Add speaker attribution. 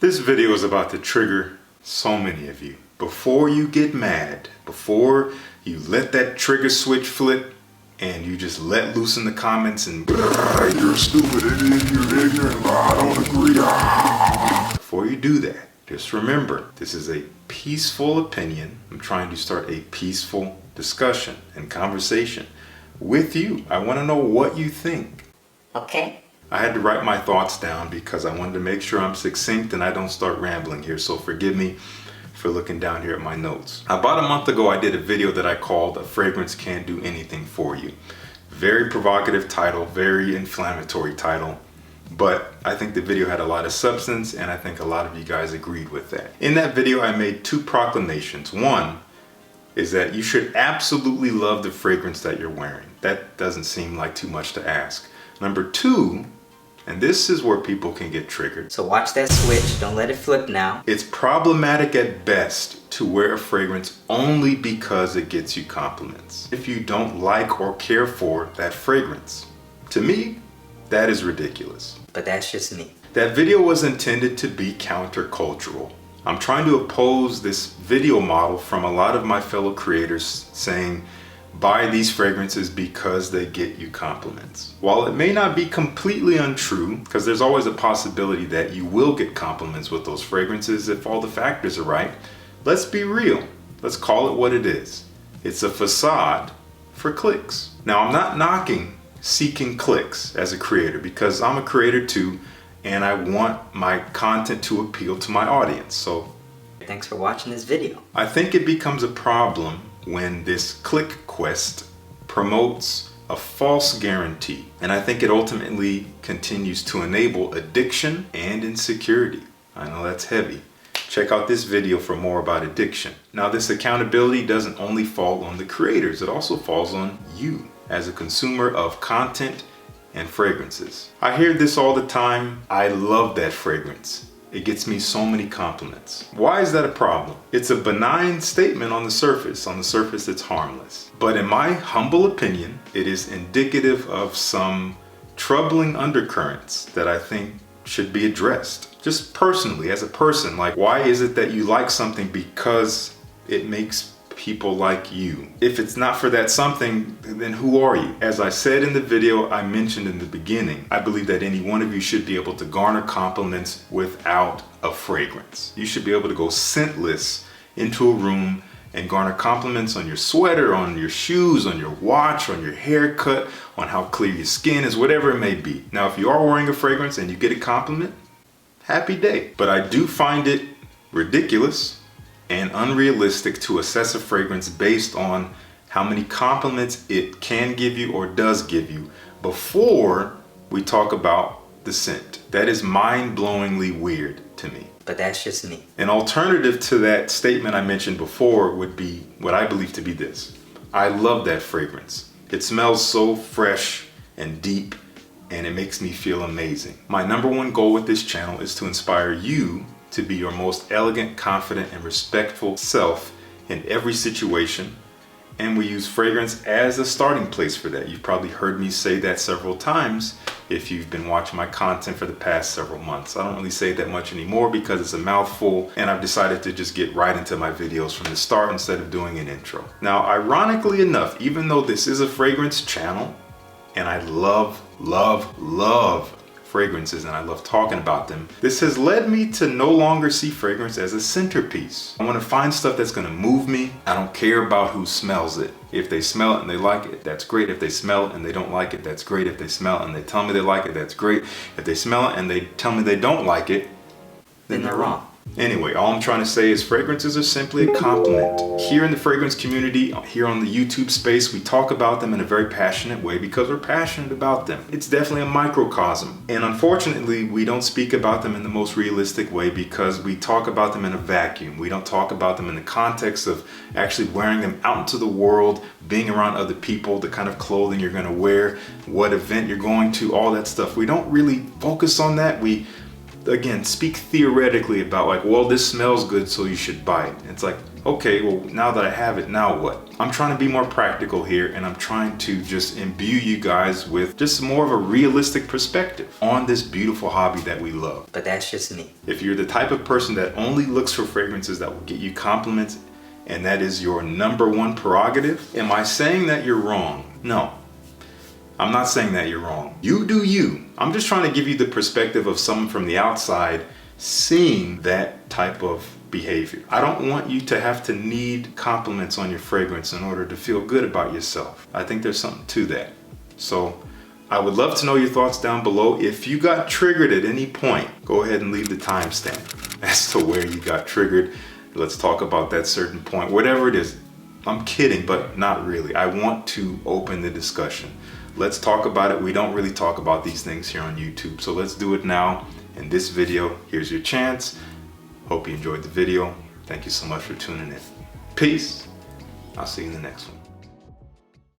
Speaker 1: This video is about to trigger so many of you. Before you get mad, before you let that trigger switch flip and you just let loose in the comments and you're stupid, idiot, you're ignorant, I don't agree. Before you do that, just remember, this is a peaceful opinion. I'm trying to start a peaceful discussion and conversation with you. I want to know what you think.
Speaker 2: Okay.
Speaker 1: I had to write my thoughts down because I wanted to make sure I'm succinct and I don't start rambling here, so forgive me for looking down here at my notes. About a month ago, I did a video that I called "A Fragrance Can't Do Anything For You." Very provocative title, very inflammatory title, but I think the video had a lot of substance and I think a lot of you guys agreed with that. In that video, I made two proclamations. One is that you should absolutely love the fragrance that you're wearing. That doesn't seem like too much to ask. Number two, and this is where people can get triggered.
Speaker 2: So watch that switch, don't let it flip now.
Speaker 1: It's problematic at best to wear a fragrance only because it gets you compliments. If you don't like or care for that fragrance, to me, that is ridiculous.
Speaker 2: But that's just me.
Speaker 1: That video was intended to be countercultural. I'm trying to oppose this video model from a lot of my fellow creators saying, buy these fragrances because they get you compliments. While it may not be completely untrue, because there's always a possibility that you will get compliments with those fragrances if all the factors are right, let's be real. Let's call it what it is. It's a facade for clicks. Now, I'm not knocking seeking clicks as a creator because I'm a creator too, and I want my content to appeal to my audience. So
Speaker 2: thanks for watching this video.
Speaker 1: I think it becomes a problem when this click quest promotes a false guarantee. And I think it ultimately continues to enable addiction and insecurity. I know that's heavy. Check out this video for more about addiction. Now, this accountability doesn't only fall on the creators, it also falls on you as a consumer of content and fragrances. I hear this all the time. I love that fragrance. It gets me so many compliments. Why is that a problem? It's a benign statement on the surface. On the surface, it's harmless. But in my humble opinion, it is indicative of some troubling undercurrents that I think should be addressed. Just personally, as a person, like, why is it that you like something because it makes people like you? If it's not for that something, then who are you? As I said in the video I mentioned in the beginning, I believe that any one of you should be able to garner compliments without a fragrance. You should be able to go scentless into a room and garner compliments on your sweater, on your shoes, on your watch, on your haircut, on how clear your skin is, whatever it may be. Now, if you are wearing a fragrance and you get a compliment, happy day. But I do find it ridiculous and unrealistic to assess a fragrance based on how many compliments it can give you or does give you before we talk about the scent. That is mind-blowingly weird to me.
Speaker 2: But that's just me.
Speaker 1: An alternative to that statement I mentioned before would be what I believe to be this. I love that fragrance. It smells so fresh and deep, and it makes me feel amazing. My number one goal with this channel is to inspire you to be your most elegant, confident, and respectful self in every situation. And we use fragrance as a starting place for that. You've probably heard me say that several times if you've been watching my content for the past several months. I don't really say that much anymore because it's a mouthful, and I've decided to just get right into my videos from the start instead of doing an intro. Now, ironically enough, even though this is a fragrance channel, and I love fragrances and I love talking about them, this has led me to no longer see fragrance as a centerpiece. I want to find stuff that's going to move me. I don't care about who smells it. If they smell it and they like it, that's great. If they smell it and they don't like it, that's great. If they smell it and they tell me they like it, that's great. If they smell it and they tell me they don't like it, then they're wrong. Anyway, all I'm trying to say is fragrances are simply a compliment. Here in the fragrance community, here on the YouTube space, we talk about them in a very passionate way because we're passionate about them. It's definitely a microcosm. And unfortunately, we don't speak about them in the most realistic way because we talk about them in a vacuum. We don't talk about them in the context of actually wearing them out into the world, being around other people, the kind of clothing you're gonna wear, what event you're going to, all that stuff. We don't really focus on that. again, speak theoretically about like, well, this smells good, so you should buy it. It's like, okay, well, now that I have it, now what? I'm trying to be more practical here, and I'm trying to just imbue you guys with just more of a realistic perspective on this beautiful hobby that we love.
Speaker 2: But that's just me.
Speaker 1: If you're the type of person that only looks for fragrances that will get you compliments, and that is your number one prerogative, am I saying that you're wrong? No. I'm not saying that you're wrong. You do you. I'm just trying to give you the perspective of someone from the outside seeing that type of behavior. I don't want you to have to need compliments on your fragrance in order to feel good about yourself. I think there's something to that. So I would love to know your thoughts down below. If you got triggered at any point, go ahead and leave the timestamp as to where you got triggered. Let's talk about that certain point, whatever it is. I'm kidding, but not really. I want to open the discussion. Let's talk about it. We don't really talk about these things here on YouTube, so let's do it now. In this video, here's your chance. Hope you enjoyed the video. Thank you so much for tuning in. Peace. I'll see you in the next one.